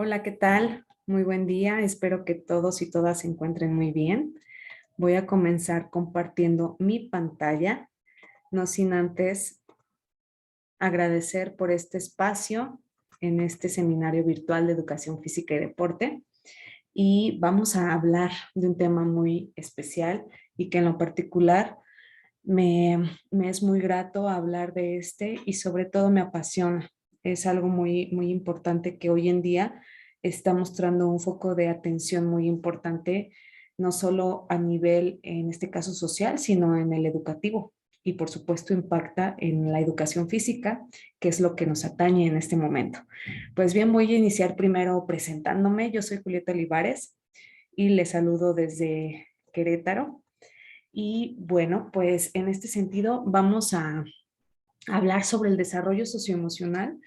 Hola, ¿qué tal? Muy buen día. Espero que todos y todas se encuentren muy bien. Voy a comenzar compartiendo mi pantalla, no sin antes agradecer por este espacio en este seminario virtual de educación física y deporte. Y vamos a hablar de un tema muy especial y que en lo particular me es muy grato hablar de este y sobre todo me apasiona. Es algo muy importante que hoy en día está mostrando un foco de atención muy importante, no solo a nivel, en este caso social, sino en el educativo. Y por supuesto impacta en la educación física, que es lo que nos atañe en este momento. Pues bien, voy a iniciar primero presentándome. Yo soy Julieta Olivares y les saludo desde Querétaro. Y bueno, pues en este sentido vamos a hablar sobre el desarrollo socioemocional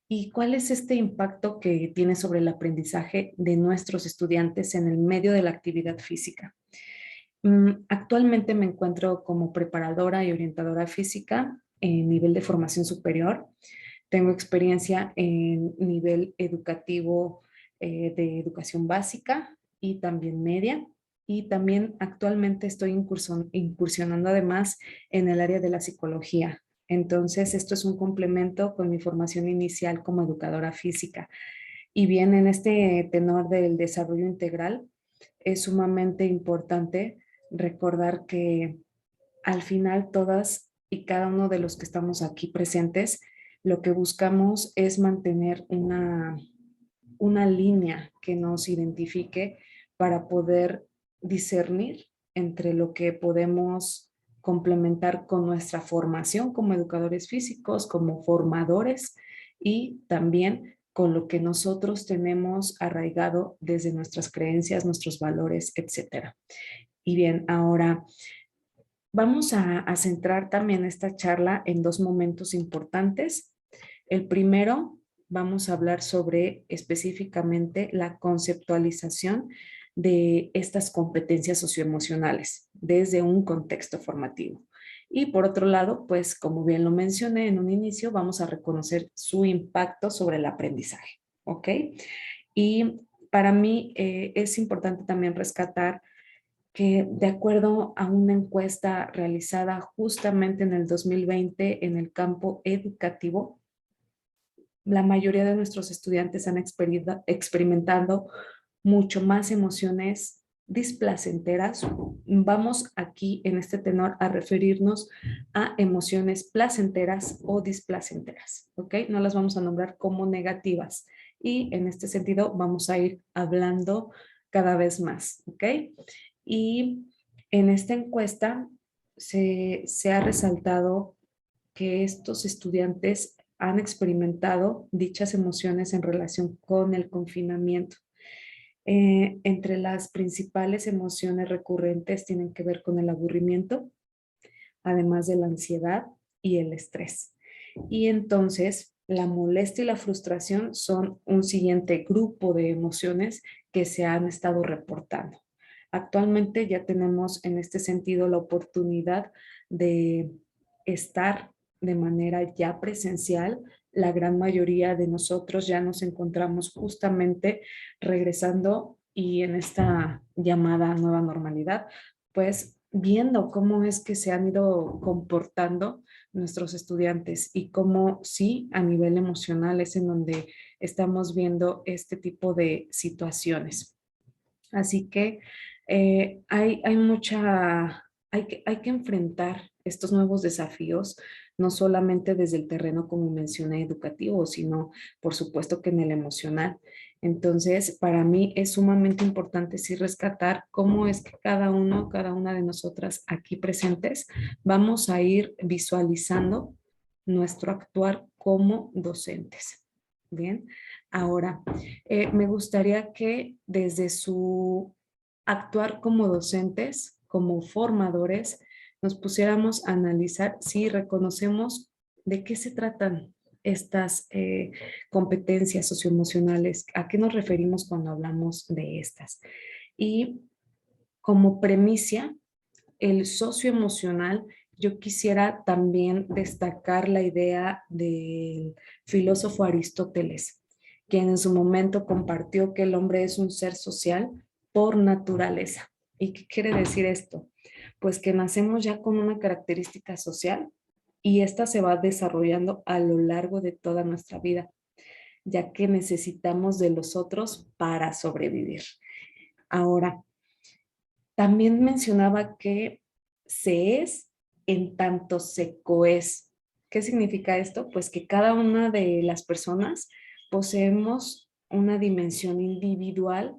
y cuál es este impacto que tiene sobre el aprendizaje de nuestros estudiantes en el medio de la actividad física. Actualmente me encuentro como preparadora y orientadora física en nivel de formación superior. Tengo experiencia en nivel educativo de educación básica y también media. Y también actualmente estoy incursionando además en el área de la psicología. Entonces, esto es un complemento con mi formación inicial como educadora física. Y bien, en este tenor del desarrollo integral, es sumamente importante recordar que al final todas y cada uno de los que estamos aquí presentes, lo que buscamos es mantener una línea que nos identifique para poder discernir entre lo que podemos complementar con nuestra formación como educadores físicos, como formadores y también con lo que nosotros tenemos arraigado desde nuestras creencias, nuestros valores, etcétera. Y bien, ahora vamos a centrar también esta charla en dos momentos importantes. El primero, vamos a hablar sobre específicamente la conceptualización de estas competencias socioemocionales desde un contexto formativo. Y por otro lado, pues como bien lo mencioné en un inicio, vamos a reconocer su impacto sobre el aprendizaje. ¿Ok? Y para mí es importante también rescatar que de acuerdo a una encuesta realizada justamente en el 2020 en el campo educativo, la mayoría de nuestros estudiantes han experimentado mucho más emociones displacenteras. Vamos aquí en este tenor a referirnos a emociones placenteras o displacenteras, ¿ok? No las vamos a nombrar como negativas. Y en este sentido vamos a ir hablando cada vez más, ¿ok? Y en esta encuesta se ha resaltado que estos estudiantes han experimentado dichas emociones en relación con el confinamiento. Entre las principales emociones recurrentes tienen que ver con el aburrimiento, además de la ansiedad y el estrés. Y entonces la molestia y la frustración son un siguiente grupo de emociones que se han estado reportando. Actualmente ya tenemos en este sentido la oportunidad de estar de manera ya presencial. La gran mayoría de nosotros ya nos encontramos justamente regresando y en esta llamada nueva normalidad, pues viendo cómo es que se han ido comportando nuestros estudiantes y cómo sí a nivel emocional es en donde estamos viendo este tipo de situaciones. Así que hay mucha, hay que enfrentar estos nuevos desafíos, no solamente desde el terreno, como mencioné, educativo, sino por supuesto que en el emocional. Entonces, para mí es sumamente importante sí rescatar cómo es que cada uno, cada una de nosotras aquí presentes, vamos a ir visualizando nuestro actuar como docentes. Bien, ahora me gustaría que desde su actuar como docentes, como formadores, nos pusiéramos a analizar si reconocemos de qué se tratan estas competencias socioemocionales, a qué nos referimos cuando hablamos de estas. Y como premisa, el socioemocional, yo quisiera también destacar la idea del filósofo Aristóteles, quien en su momento compartió que el hombre es un ser social por naturaleza. ¿Y qué quiere decir esto? Pues que nacemos ya con una característica social y esta se va desarrollando a lo largo de toda nuestra vida, ya que necesitamos de los otros para sobrevivir. Ahora, también mencionaba que se es en tanto se coes. ¿Qué significa esto? Pues que cada una de las personas poseemos una dimensión individual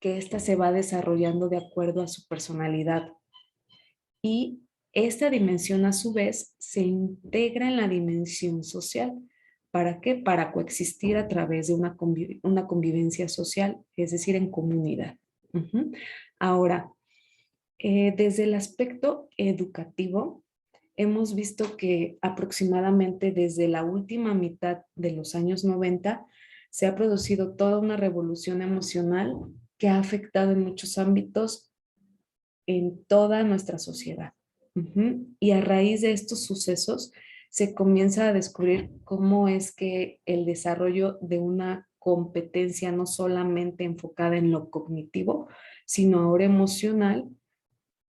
que ésta se va desarrollando de acuerdo a su personalidad. Y esta dimensión a su vez se integra en la dimensión social. ¿Para qué? Para coexistir a través de una convivencia social, es decir, en comunidad. Uh-huh. Ahora, desde el aspecto educativo, hemos visto que aproximadamente desde la última mitad de los años 90 se ha producido toda una revolución emocional que ha afectado en muchos ámbitos en toda nuestra sociedad. Y a raíz de estos sucesos se comienza a descubrir cómo es que el desarrollo de una competencia no solamente enfocada en lo cognitivo, sino ahora emocional,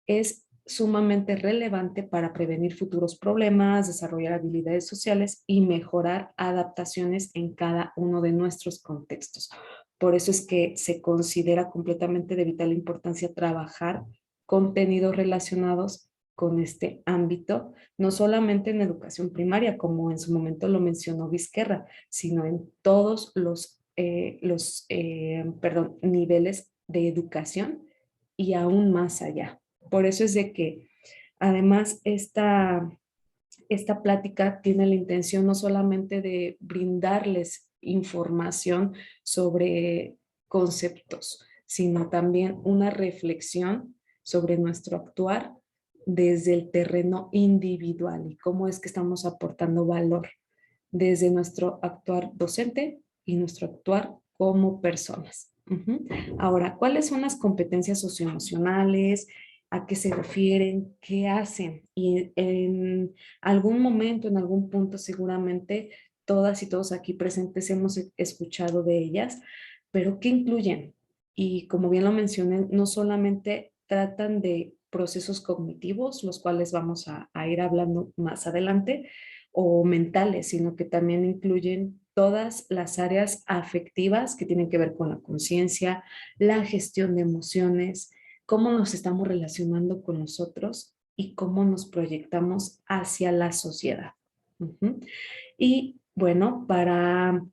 es sumamente relevante para prevenir futuros problemas, desarrollar habilidades sociales y mejorar adaptaciones en cada uno de nuestros contextos. Por eso es que se considera completamente de vital importancia trabajar contenidos relacionados con este ámbito, no solamente en educación primaria, como en su momento lo mencionó Vizquerra, sino en todos los niveles de educación y aún más allá. Por eso es de que además esta plática tiene la intención no solamente de brindarles información sobre conceptos, sino también una reflexión sobre nuestro actuar desde el terreno individual y cómo es que estamos aportando valor desde nuestro actuar docente y nuestro actuar como personas. Uh-huh. Ahora, ¿cuáles son las competencias socioemocionales? ¿A qué se refieren? ¿Qué hacen? Y en algún momento, en algún punto, seguramente todas y todos aquí presentes hemos escuchado de ellas, pero ¿qué incluyen? Y como bien lo mencioné, no solamente tratan de procesos cognitivos, los cuales vamos a ir hablando más adelante, o mentales, sino que también incluyen todas las áreas afectivas que tienen que ver con la conciencia, la gestión de emociones, cómo nos estamos relacionando con nosotros y cómo nos proyectamos hacia la sociedad. Uh-huh. Y bueno, para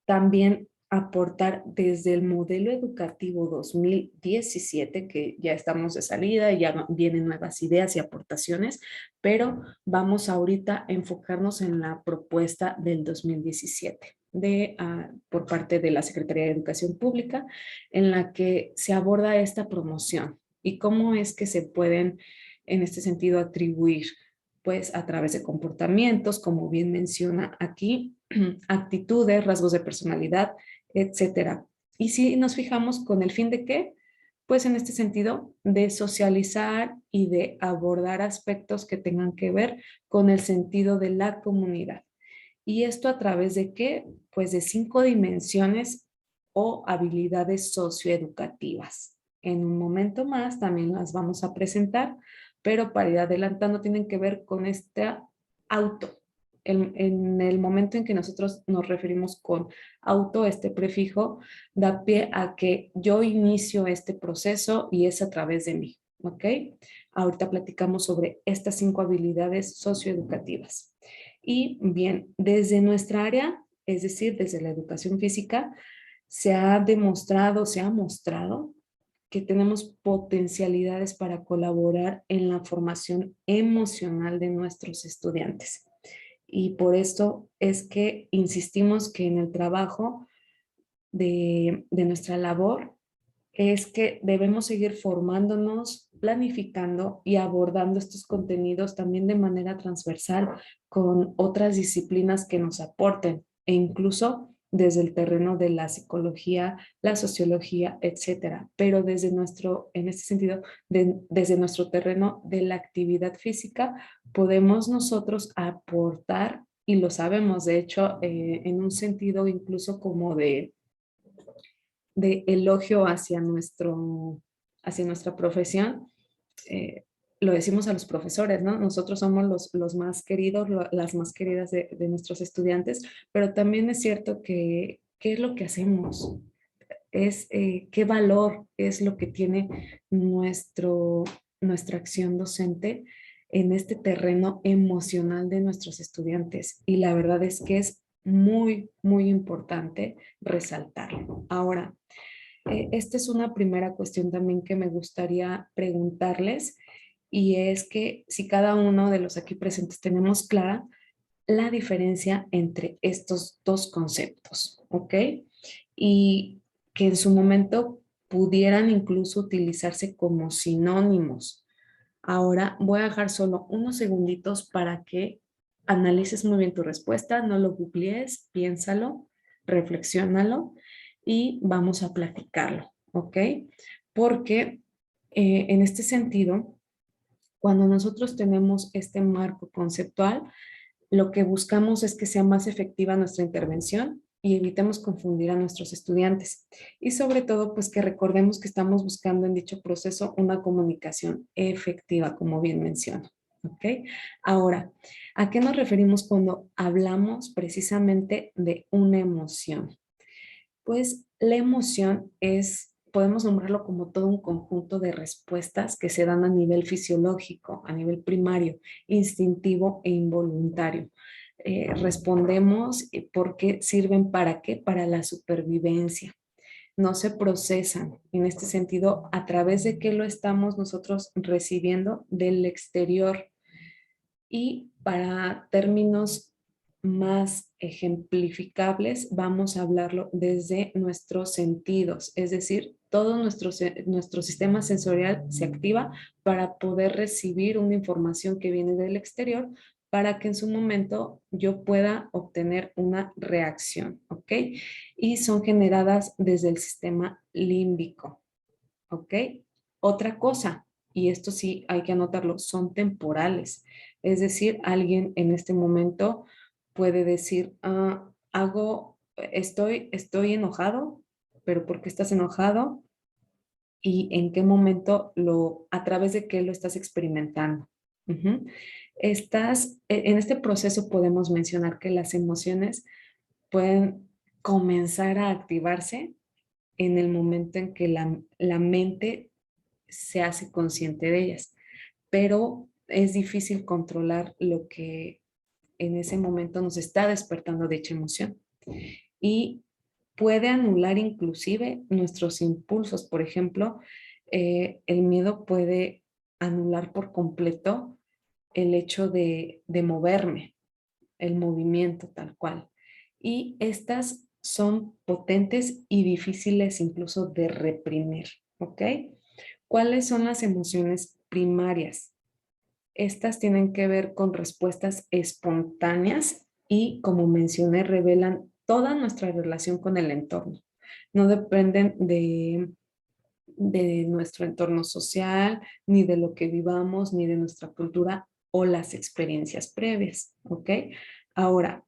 también aportar desde el modelo educativo 2017, que ya estamos de salida y ya vienen nuevas ideas y aportaciones, pero vamos ahorita a enfocarnos en la propuesta del 2017 por parte de la Secretaría de Educación Pública, en la que se aborda esta promoción y cómo es que se pueden, en este sentido, atribuir pues a través de comportamientos, como bien menciona aquí, actitudes, rasgos de personalidad, etcétera. Y si nos fijamos con el fin de qué, pues en este sentido de socializar y de abordar aspectos que tengan que ver con el sentido de la comunidad. Y esto a través de qué, pues de 5 dimensiones o habilidades socioeducativas. En un momento más también las vamos a presentar, pero para ir adelantando tienen que ver con este auto. En el momento en que nosotros nos referimos con auto, este prefijo da pie a que yo inicio este proceso y es a través de mí, ¿ok? Ahorita platicamos sobre estas 5 habilidades socioeducativas. Y bien, desde nuestra área, es decir, desde la educación física, se ha demostrado, se ha mostrado que tenemos potencialidades para colaborar en la formación emocional de nuestros estudiantes. Y por esto es que insistimos que en el trabajo de nuestra labor es que debemos seguir formándonos, planificando y abordando estos contenidos también de manera transversal con otras disciplinas que nos aporten e incluso desde el terreno de la psicología, la sociología, etcétera. Pero desde nuestro, en este sentido, desde nuestro terreno de la actividad física, podemos nosotros aportar y lo sabemos, de hecho, en un sentido incluso como de elogio hacia nuestra profesión, eh, lo decimos a los profesores, ¿no? Nosotros somos los más queridos, las más queridas de nuestros estudiantes, pero también es cierto que, ¿qué es lo que hacemos? Qué valor es lo que tiene nuestra acción docente en este terreno emocional de nuestros estudiantes. Y la verdad es que es muy, muy importante resaltarlo. Ahora, esta es una primera cuestión también que me gustaría preguntarles y es que si cada uno de los aquí presentes tenemos clara la diferencia entre estos dos conceptos, ¿ok? Y que en su momento pudieran incluso utilizarse como sinónimos. Ahora voy a dejar solo unos segunditos para que analices muy bien tu respuesta, no lo googlees, piénsalo, reflexiónalo y vamos a platicarlo, ¿ok? Porque en este sentido, cuando nosotros tenemos este marco conceptual, lo que buscamos es que sea más efectiva nuestra intervención y evitemos confundir a nuestros estudiantes. Y sobre todo, pues que recordemos que estamos buscando en dicho proceso una comunicación efectiva, como bien menciono. ¿Ok? Ahora, ¿a qué nos referimos cuando hablamos precisamente de una emoción? Pues la emoción es, podemos nombrarlo como todo un conjunto de respuestas que se dan a nivel fisiológico, a nivel primario, instintivo e involuntario. Respondemos porque sirven para qué, para la supervivencia. No se procesan en este sentido a través de qué lo estamos nosotros recibiendo del exterior y para términos más ejemplificables, vamos a hablarlo desde nuestros sentidos, es decir, todo nuestro sistema sensorial se activa para poder recibir una información que viene del exterior para que en su momento yo pueda obtener una reacción, ¿ok? Y son generadas desde el sistema límbico, ¿ok? Otra cosa, y esto sí hay que anotarlo, son temporales. Es decir, alguien en este momento puede decir, estoy enojado, pero ¿por qué estás enojado? ¿Y en qué momento a través de qué lo estás experimentando? Ujú. En este proceso podemos mencionar que las emociones pueden comenzar a activarse en el momento en que la mente se hace consciente de ellas, pero es difícil controlar lo que en ese momento nos está despertando dicha emoción y puede anular inclusive nuestros impulsos. Por ejemplo, el miedo puede anular por completo el hecho de moverme, el movimiento tal cual. Y estas son potentes y difíciles incluso de reprimir, ¿ok? ¿Cuáles son las emociones primarias? Estas tienen que ver con respuestas espontáneas y, como mencioné, revelan toda nuestra relación con el entorno. No dependen de nuestro entorno social, ni de lo que vivamos, ni de nuestra cultura o las experiencias previas, ¿ok? Ahora,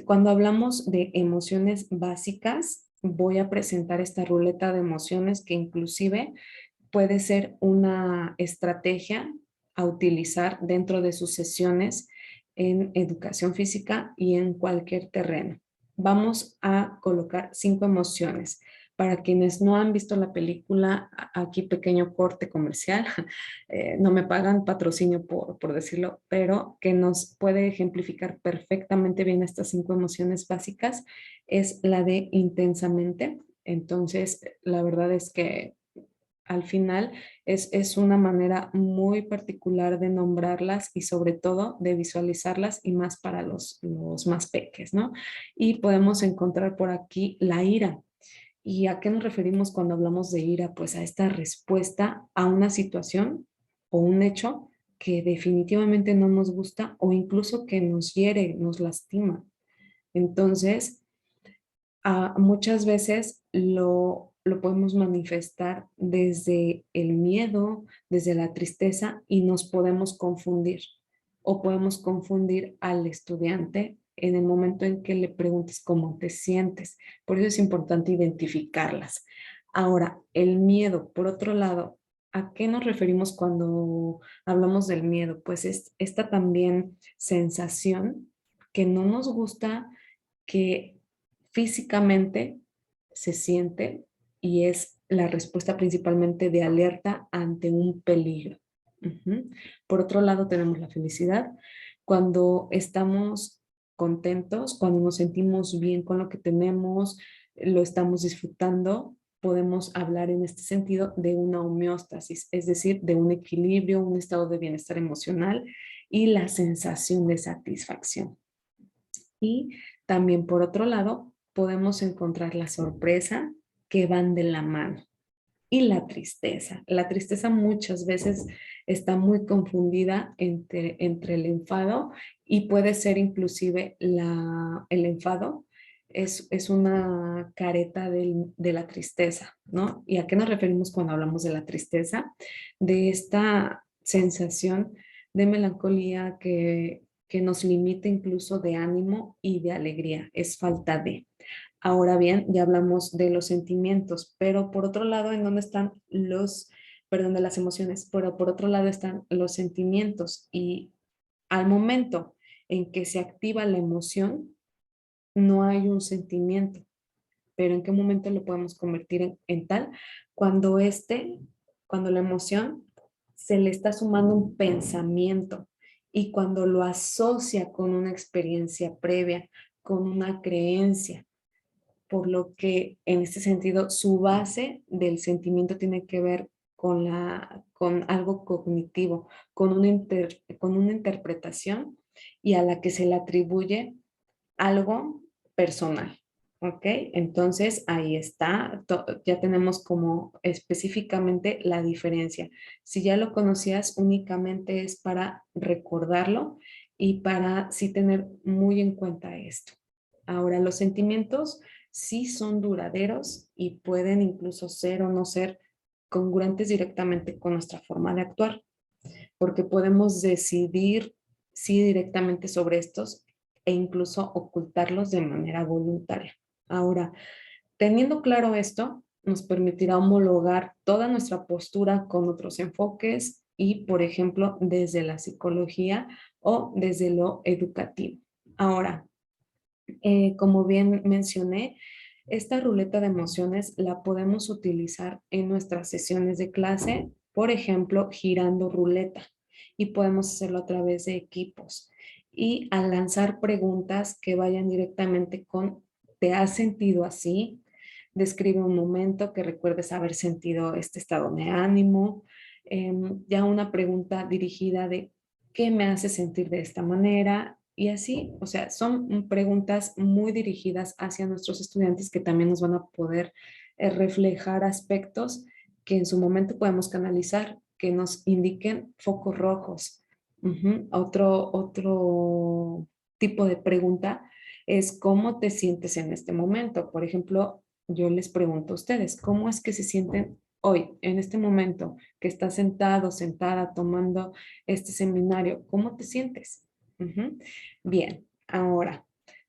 cuando hablamos de emociones básicas, voy a presentar esta ruleta de emociones que inclusive puede ser una estrategia a utilizar dentro de sus sesiones en educación física y en cualquier terreno. Vamos a colocar 5 emociones. Para quienes no han visto la película, aquí pequeño corte comercial, no me pagan patrocinio por decirlo, pero que nos puede ejemplificar perfectamente bien estas 5 emociones básicas, es la de intensamente. Entonces, la verdad es que al final es una manera muy particular de nombrarlas y sobre todo de visualizarlas y más para los más peques, ¿no? Y podemos encontrar por aquí la ira. ¿Y a qué nos referimos cuando hablamos de ira? Pues a esta respuesta a una situación o un hecho que definitivamente no nos gusta o incluso que nos hiere, nos lastima. Entonces, muchas veces lo podemos manifestar desde el miedo, desde la tristeza y nos podemos confundir. o podemos confundir al estudiante en el momento en que le preguntes cómo te sientes. Por eso es importante identificarlas. Ahora, el miedo, por otro lado, ¿a qué nos referimos cuando hablamos del miedo? Pues es esta también sensación que no nos gusta, que físicamente se siente y es la respuesta principalmente de alerta ante un peligro. Ujú. Por otro lado, tenemos la felicidad. Cuando estamos contentos, cuando nos sentimos bien con lo que tenemos, lo estamos disfrutando, podemos hablar en este sentido de una homeostasis, es decir, de un equilibrio, un estado de bienestar emocional y la sensación de satisfacción. Y también por otro lado, podemos encontrar la sorpresa, que van de la mano, y la tristeza. La tristeza muchas veces está muy confundida entre el enfado y puede ser inclusive el enfado. Es una careta de la tristeza, ¿no? ¿Y a qué nos referimos cuando hablamos de la tristeza? De esta sensación de melancolía que nos limita incluso de ánimo y de alegría. Es falta de. Ahora bien, ya hablamos de los sentimientos, pero por otro lado, ¿en dónde están perdón, de las emociones? Pero por otro lado están los sentimientos y al momento en que se activa la emoción, no hay un sentimiento, pero ¿en qué momento lo podemos convertir en tal? Cuando cuando la emoción se le está sumando un pensamiento y cuando lo asocia con una experiencia previa, con una creencia, por lo que en este sentido su base del sentimiento tiene que ver con algo cognitivo, con una interpretación y a la que se le atribuye algo personal. ¿Ok? Entonces ahí está, ya tenemos como específicamente la diferencia. Si ya lo conocías, únicamente es para recordarlo y para sí tener muy en cuenta esto. Ahora, los sentimientos sí son duraderos y pueden incluso ser o no ser congruentes directamente con nuestra forma de actuar, porque podemos decidir sí directamente sobre estos e incluso ocultarlos de manera voluntaria. Ahora, teniendo claro esto, nos permitirá homologar toda nuestra postura con otros enfoques y, por ejemplo, desde la psicología o desde lo educativo. Ahora, como bien mencioné, esta ruleta de emociones la podemos utilizar en nuestras sesiones de clase, por ejemplo, girando ruleta, y podemos hacerlo a través de equipos. Y al lanzar preguntas que vayan directamente con, ¿te has sentido así? Describe un momento que recuerdes haber sentido este estado de ánimo. Ya una pregunta dirigida de, ¿qué me hace sentir de esta manera? Y así, o sea, son preguntas muy dirigidas hacia nuestros estudiantes que también nos van a poder reflejar aspectos que en su momento podemos canalizar, que nos indiquen focos rojos. Otro tipo de pregunta es cómo te sientes en este momento. Por ejemplo, yo les pregunto a ustedes, ¿cómo es que se sienten hoy, en este momento, que estás sentado, sentada, tomando este seminario? ¿Cómo te sientes? Ujú. Bien, ahora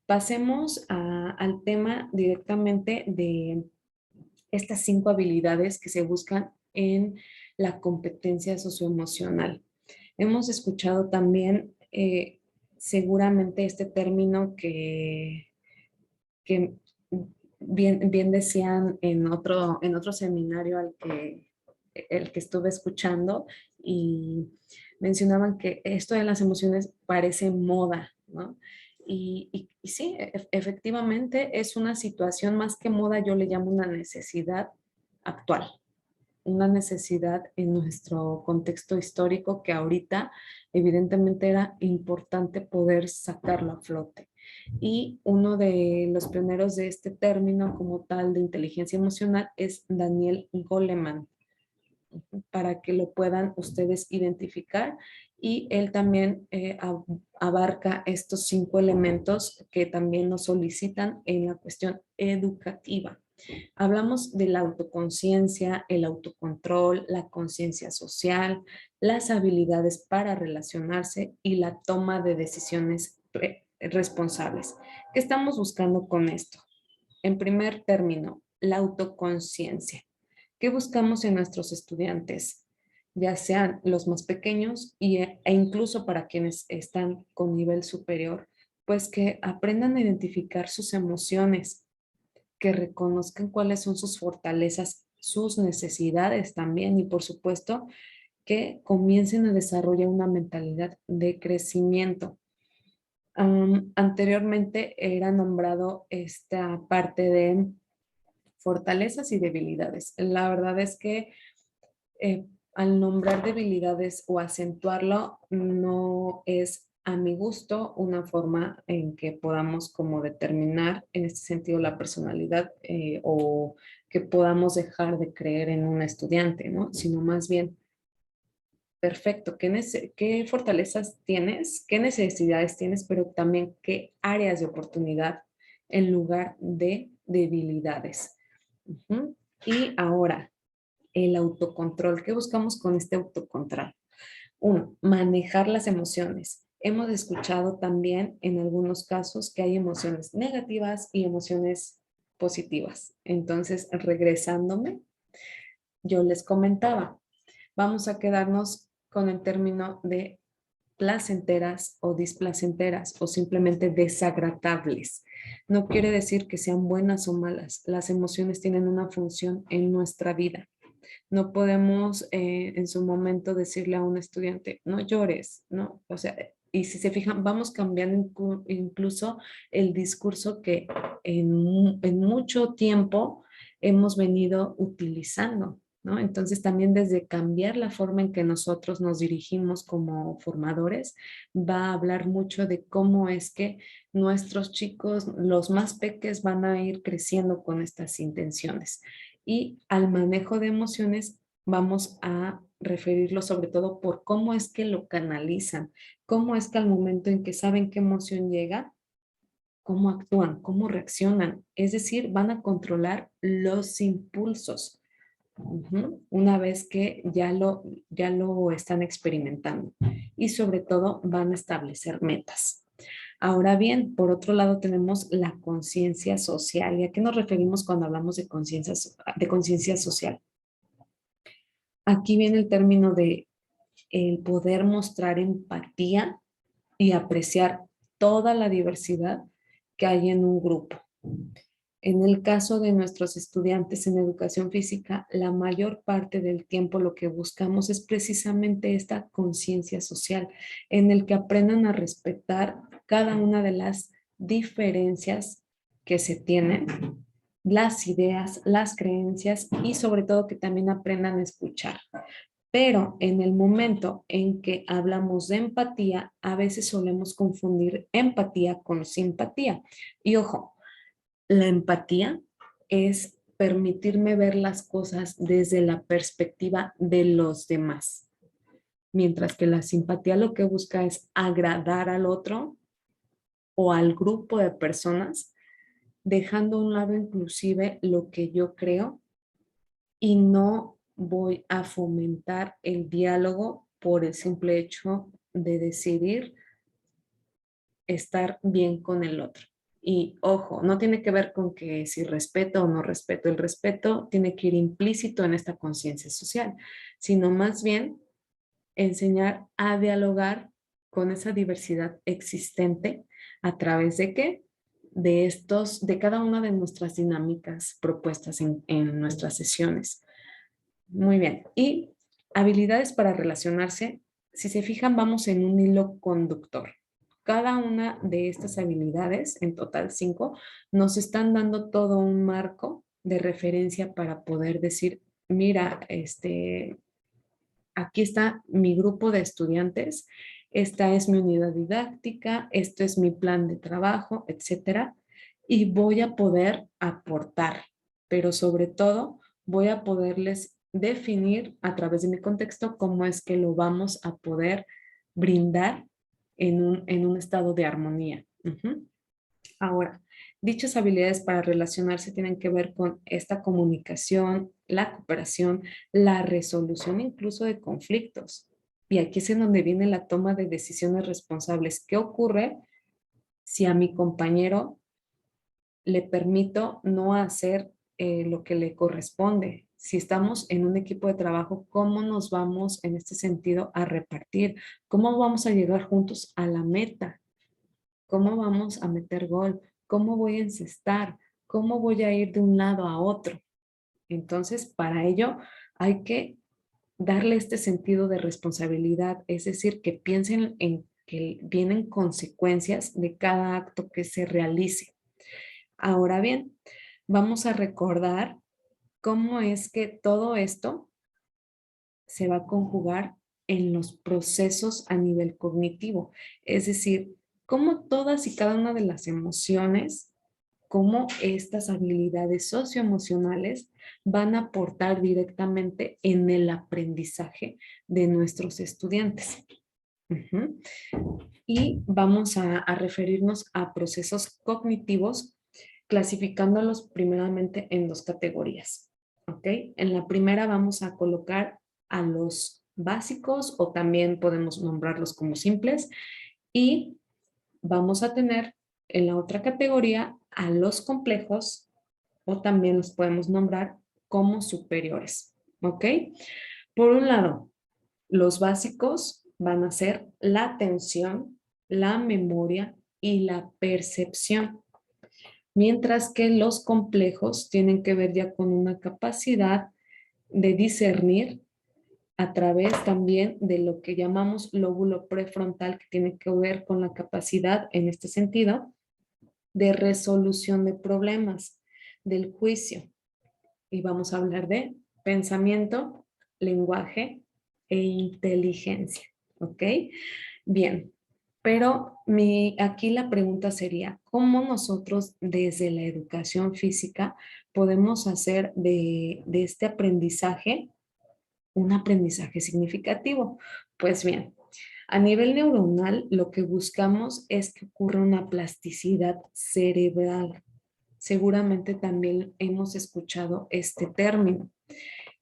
pasemos al tema directamente de estas 5 habilidades que se buscan en la competencia socioemocional. Hemos escuchado también seguramente este término que bien decían en otro seminario el que estuve escuchando y mencionaban que esto de las emociones parece moda, ¿no? Y sí, efectivamente es una situación más que moda, yo le llamo una necesidad actual, una necesidad en nuestro contexto histórico que ahorita evidentemente era importante poder sacarlo a flote. Y uno de los pioneros de este término como tal de inteligencia emocional es Daniel Goleman, para que lo puedan ustedes identificar. Y él también abarca estos 5 elementos que también nos solicitan en la cuestión educativa. Hablamos de la autoconciencia, el autocontrol, la conciencia social, las habilidades para relacionarse y la toma de decisiones responsables. ¿Qué estamos buscando con esto? En primer término, la autoconciencia. ¿Qué buscamos en nuestros estudiantes? Ya sean los más pequeños e incluso para quienes están con nivel superior, pues que aprendan a identificar sus emociones, que reconozcan cuáles son sus fortalezas, sus necesidades también y por supuesto que comiencen a desarrollar una mentalidad de crecimiento. Anteriormente era nombrado esta parte de fortalezas y debilidades. La verdad es que eh, al nombrar debilidades o acentuarlo no es a mi gusto una forma en que podamos como determinar en este sentido la personalidad o que podamos dejar de creer en un estudiante, ¿no? Sino más bien, perfecto, ¿qué fortalezas tienes? ¿Qué necesidades tienes? Pero también qué áreas de oportunidad en lugar de debilidades. Ujú. Y ahora, el autocontrol. ¿Qué buscamos con este autocontrol? Uno, manejar las emociones. Hemos escuchado también en algunos casos que hay emociones negativas y emociones positivas. Entonces, regresándome, yo les comentaba, vamos a quedarnos con el término de placenteras o displacenteras o simplemente desagradables. No quiere decir que sean buenas o malas. Las emociones tienen una función en nuestra vida. No podemos en su momento decirle a un estudiante, no llores, ¿no? O sea, y si se fijan, vamos cambiando incluso el discurso que en mucho tiempo hemos venido utilizando, ¿no? Entonces también desde cambiar la forma en que nosotros nos dirigimos como formadores, va a hablar mucho de cómo es que nuestros chicos, los más pequeños, van a ir creciendo con estas intenciones. Y al manejo de emociones vamos a referirlo sobre todo por cómo es que lo canalizan, cómo es que al momento en que saben qué emoción llega, cómo actúan, cómo reaccionan. Es decir, van a controlar los impulsos. Una vez que ya lo están experimentando y sobre todo van a establecer metas. Ahora bien, por otro lado tenemos la conciencia social. ¿Y a qué nos referimos cuando hablamos de conciencia social? Aquí viene el término de el poder mostrar empatía y apreciar toda la diversidad que hay en un grupo. En el caso de nuestros estudiantes en educación física, la mayor parte del tiempo lo que buscamos es precisamente esta conciencia social, en el que aprendan a respetar cada una de las diferencias que se tienen, las ideas, las creencias y sobre todo que también aprendan a escuchar. Pero en el momento en que hablamos de empatía, a veces solemos confundir empatía con simpatía. Y ojo, la empatía es permitirme ver las cosas desde la perspectiva de los demás, mientras que la simpatía lo que busca es agradar al otro o al grupo de personas, dejando a un lado inclusive lo que yo creo y no voy a fomentar el diálogo por el simple hecho de decidir estar bien con el otro. Y ojo, no tiene que ver con que si respeto o no respeto. El respeto tiene que ir implícito en esta conciencia social, sino más bien enseñar a dialogar con esa diversidad existente a través de qué? De cada una de nuestras dinámicas propuestas en nuestras sesiones. Muy bien. Y habilidades para relacionarse, si se fijan, vamos en un hilo conductor. Cada una de estas habilidades, en total 5, nos están dando todo un marco de referencia para poder decir, mira, aquí está mi grupo de estudiantes, esta es mi unidad didáctica, esto es mi plan de trabajo, etcétera, y voy a poder aportar, pero sobre todo voy a poderles definir a través de mi contexto cómo es que lo vamos a poder brindar en un estado de armonía. Ahora, Dichas habilidades para relacionarse tienen que ver con esta comunicación, la cooperación, la resolución incluso de conflictos. Y aquí es en donde viene la toma de decisiones responsables. ¿Qué ocurre si a mi compañero le permito no hacer lo que le corresponde? Si estamos en un equipo de trabajo, ¿cómo nos vamos en este sentido a repartir? ¿Cómo vamos a llegar juntos a la meta? ¿Cómo vamos a meter gol? ¿Cómo voy a encestar? ¿Cómo voy a ir de un lado a otro? Entonces, para ello hay que darle este sentido de responsabilidad, es decir, que piensen en que vienen consecuencias de cada acto que se realice. Ahora bien, vamos a recordar cómo es que todo esto se va a conjugar en los procesos a nivel cognitivo, es decir, cómo todas y cada una de las emociones, cómo estas habilidades socioemocionales van a aportar directamente en el aprendizaje de nuestros estudiantes. Ujú. Y vamos a referirnos a procesos cognitivos clasificándolos primeramente en dos categorías. ¿Ok? En la primera vamos a colocar a los básicos o también podemos nombrarlos como simples y vamos a tener en la otra categoría a los complejos o también los podemos nombrar como superiores. ¿Ok? Por un lado, los básicos van a ser la atención, la memoria y la percepción, mientras que los complejos tienen que ver ya con una capacidad de discernir a través también de lo que llamamos lóbulo prefrontal, que tiene que ver con la capacidad, en este sentido, de resolución de problemas, del juicio. Y vamos a hablar de pensamiento, lenguaje e inteligencia. ¿Ok? Bien, pero aquí la pregunta sería, ¿cómo nosotros desde la educación física podemos hacer de este aprendizaje un aprendizaje significativo? Pues bien, a nivel neuronal lo que buscamos es que ocurra una plasticidad cerebral. Seguramente también hemos escuchado este término.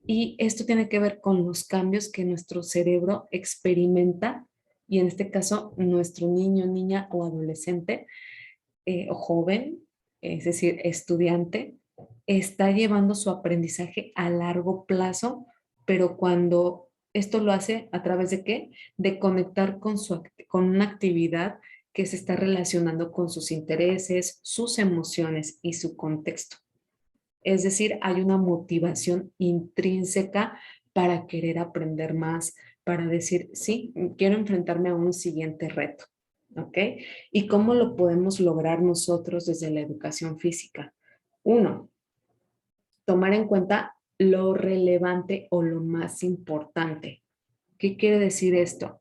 Y esto tiene que ver con los cambios que nuestro cerebro experimenta y en este caso nuestro niño, niña o adolescente o joven, es decir, estudiante, está llevando su aprendizaje a largo plazo, pero cuando esto lo hace a través de qué? De conectar con una actividad que se está relacionando con sus intereses, sus emociones y su contexto. Es decir, hay una motivación intrínseca para querer aprender más, para decir, sí, quiero enfrentarme a un siguiente reto. ¿Ok? ¿Y cómo lo podemos lograr nosotros desde la educación física? Uno, tomar en cuenta lo relevante o lo más importante. ¿Qué quiere decir esto?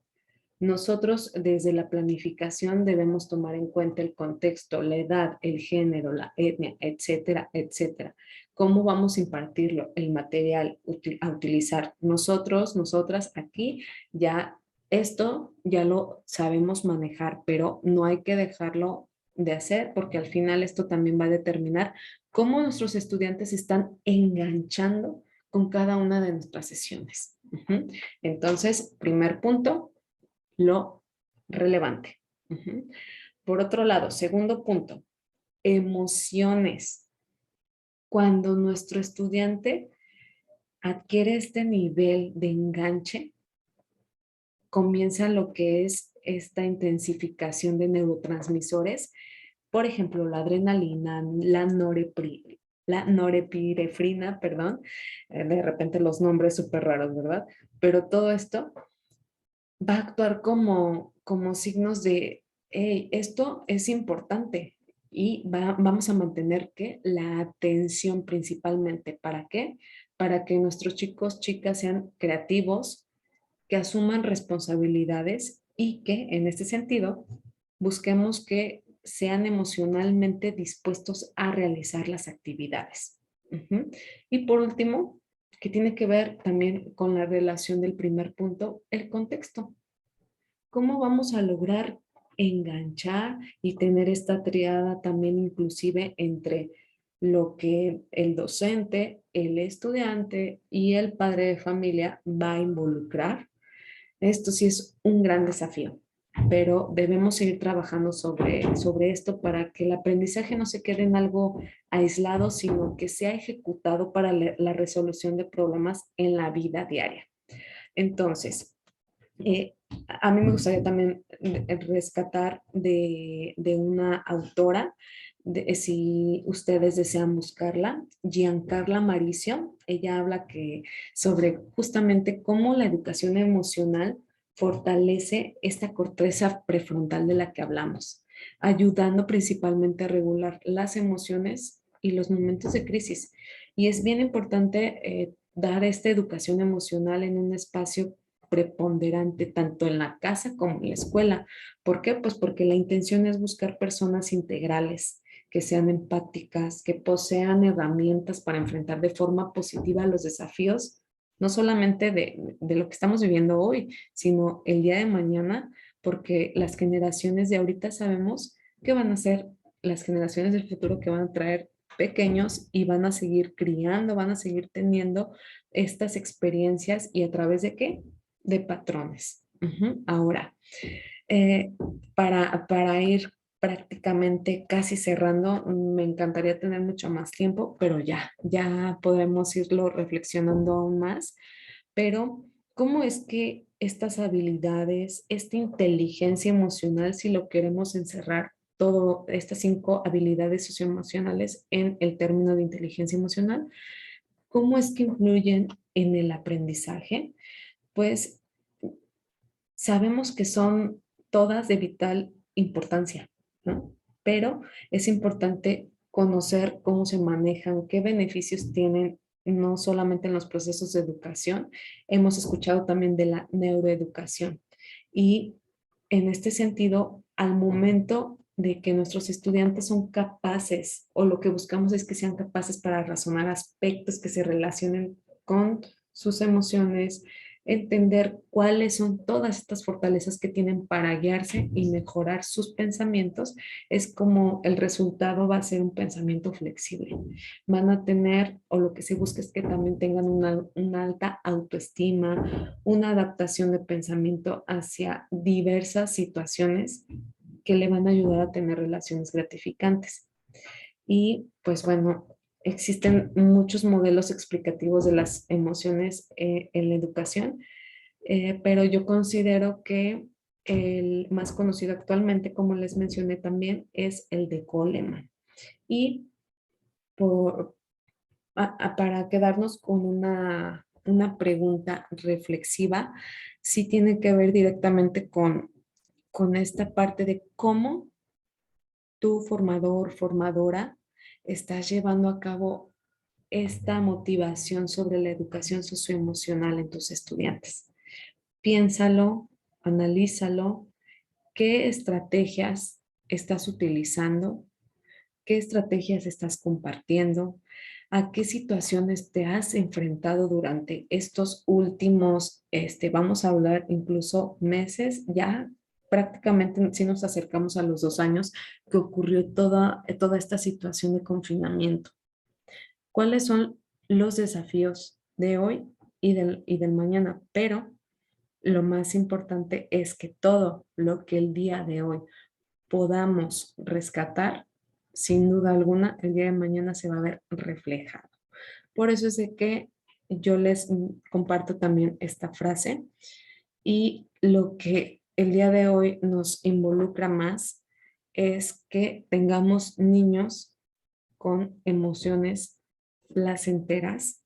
Nosotros desde la planificación debemos tomar en cuenta el contexto, la edad, el género, la etnia, etcétera, etcétera. ¿Cómo vamos a impartirlo? El material a utilizar. Nosotros, nosotras aquí ya esto ya lo sabemos manejar, pero no hay que dejarlo de hacer porque al final esto también va a determinar cómo nuestros estudiantes están enganchando con cada una de nuestras sesiones. Entonces, primer punto, lo relevante. Ujú. Por otro lado, segundo punto, emociones. Cuando nuestro estudiante adquiere este nivel de enganche, comienza lo que es esta intensificación de neurotransmisores, por ejemplo, la adrenalina, la norepinefrina, perdón, de repente los nombres súper raros, ¿verdad? Pero todo esto va a actuar como signos de, hey, esto es importante y vamos a mantener que la atención principalmente. ¿Para qué? Para que nuestros chicos, chicas sean creativos, que asuman responsabilidades y que en este sentido busquemos que sean emocionalmente dispuestos a realizar las actividades. Ujú. Y por último, que tiene que ver también con la relación del primer punto, el contexto. ¿Cómo vamos a lograr enganchar y tener esta triada también inclusive entre lo que el docente, el estudiante y el padre de familia va a involucrar. Esto sí es un gran desafío, pero debemos seguir trabajando sobre esto para que el aprendizaje no se quede en algo aislado, sino que sea ejecutado para la resolución de problemas en la vida diaria. Entonces, a mí me gustaría también rescatar de una autora, si ustedes desean buscarla, Giancarla Maricio. Ella habla sobre justamente cómo la educación emocional fortalece esta corteza prefrontal de la que hablamos, ayudando principalmente a regular las emociones y los momentos de crisis. Y es bien importante dar esta educación emocional en un espacio preponderante tanto en la casa como en la escuela. ¿Por qué? Pues porque la intención es buscar personas integrales, que sean empáticas, que posean herramientas para enfrentar de forma positiva los desafíos, no solamente de lo que estamos viviendo hoy, sino el día de mañana, porque las generaciones de ahorita sabemos que van a ser las generaciones del futuro que van a traer pequeños y van a seguir criando, van a seguir teniendo estas experiencias y a través de qué? De patrones. Ahora, eh, para ir prácticamente casi cerrando, me encantaría tener mucho más tiempo, pero ya podemos irlo reflexionando aún más. Pero, ¿cómo es que estas habilidades, esta inteligencia emocional, si lo queremos encerrar, todas estas 5 habilidades socioemocionales en el término de inteligencia emocional, cómo es que influyen en el aprendizaje? Pues sabemos que son todas de vital importancia, ¿no? Pero es importante conocer cómo se manejan, qué beneficios tienen, no solamente en los procesos de educación. Hemos escuchado también de la neuroeducación. Y en este sentido, al momento de que nuestros estudiantes son capaces, o lo que buscamos es que sean capaces para razonar aspectos que se relacionen con sus emociones, entender cuáles son todas estas fortalezas que tienen para guiarse y mejorar sus pensamientos, es como el resultado va a ser un pensamiento flexible. Van a tener, o lo que se busca es que también tengan una alta autoestima, una adaptación de pensamiento hacia diversas situaciones que le van a ayudar a tener relaciones gratificantes. Y pues bueno, existen muchos modelos explicativos de las emociones en la educación, pero yo considero que el más conocido actualmente, como les mencioné también, es el de Goleman. Y por, para quedarnos con una pregunta reflexiva, sí tiene que ver directamente con esta parte de cómo tú, formador, formadora, estás llevando a cabo esta motivación sobre la educación socioemocional en tus estudiantes. Piénsalo, analízalo, qué estrategias estás utilizando, qué estrategias estás compartiendo, a qué situaciones te has enfrentado durante estos últimos, vamos a hablar incluso meses, ya prácticamente si nos acercamos a los 2 años que ocurrió toda esta situación de confinamiento. ¿Cuáles son los desafíos de hoy y del mañana? Pero lo más importante es que todo lo que el día de hoy podamos rescatar, sin duda alguna, el día de mañana se va a ver reflejado. Por eso es de que yo les comparto también esta frase y lo que el día de hoy nos involucra más es que tengamos niños con emociones placenteras,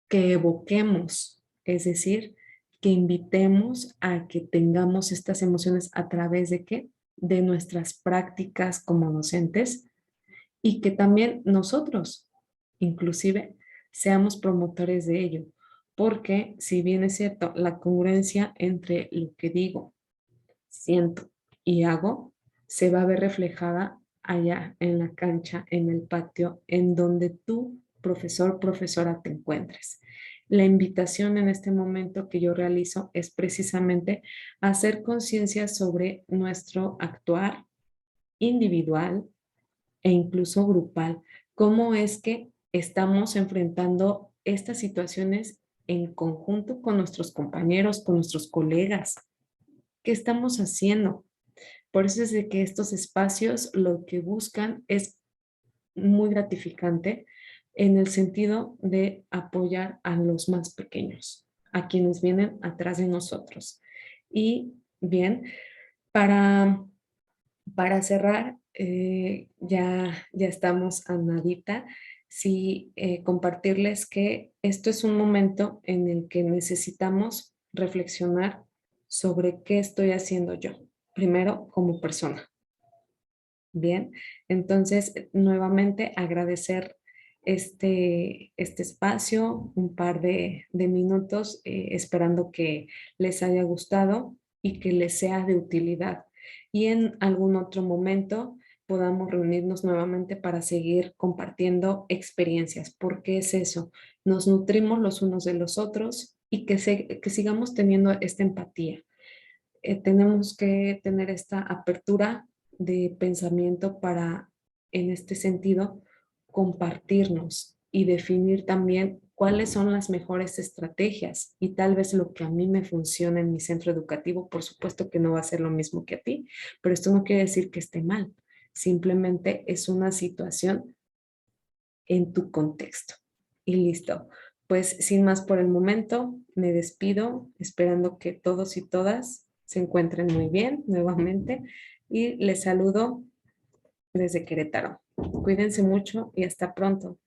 que evoquemos, es decir, que invitemos a que tengamos estas emociones a través de qué? De nuestras prácticas como docentes y que también nosotros, inclusive, seamos promotores de ello. Porque si bien es cierto, la congruencia entre lo que digo, siento y hago se va a ver reflejada allá en la cancha, en el patio, en donde tú, profesor, profesora, te encuentres. La invitación en este momento que yo realizo es precisamente hacer conciencia sobre nuestro actuar individual e incluso grupal. ¿Cómo es que estamos enfrentando estas situaciones en conjunto con nuestros compañeros, con nuestros colegas? ¿Qué estamos haciendo? Por eso es de que estos espacios lo que buscan es muy gratificante en el sentido de apoyar a los más pequeños, a quienes vienen atrás de nosotros. Y bien, para, para cerrar, ya estamos a nadita. Sí, compartirles que esto es un momento en el que necesitamos reflexionar sobre qué estoy haciendo yo, primero como persona. Bien, entonces nuevamente agradecer este espacio, un par de minutos, esperando que les haya gustado y que les sea de utilidad. Y en algún otro momento podamos reunirnos nuevamente para seguir compartiendo experiencias, porque es eso, nos nutrimos los unos de los otros y que sigamos teniendo esta empatía. Tenemos que tener esta apertura de pensamiento para, en este sentido, compartirnos y definir también cuáles son las mejores estrategias y tal vez lo que a mí me funciona en mi centro educativo, por supuesto que no va a ser lo mismo que a ti, pero esto no quiere decir que esté mal, simplemente es una situación en tu contexto. Y listo. Pues sin más por el momento, me despido, esperando que todos y todas se encuentren muy bien nuevamente y les saludo desde Querétaro. Cuídense mucho y hasta pronto.